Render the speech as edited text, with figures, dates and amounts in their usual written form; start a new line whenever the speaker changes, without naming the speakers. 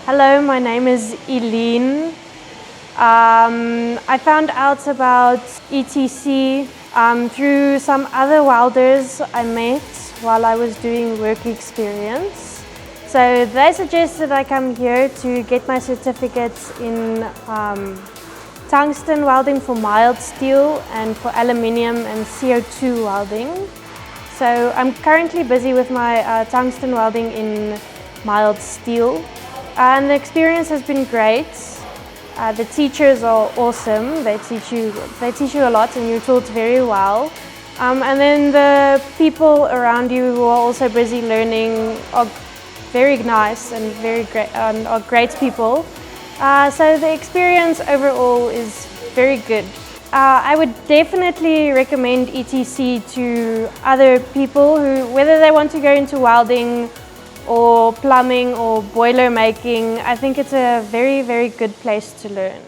Hello, my name is Eileen. I found out about ETC through some other welders I met while I was doing work experience. So they suggested I come here to get my certificates in tungsten welding for mild steel and for aluminium and CO2 welding. So I'm currently busy with my tungsten welding in mild steel. And the experience has been great. The teachers are awesome. They teach you a lot and you're taught very well. And then the people around you who are also busy learning are very nice and very great, are great people. So the experience overall is very good. I would definitely recommend ETC to other people who, whether they want to go into welding or plumbing or boiler making, I think it's a very, very good place to learn.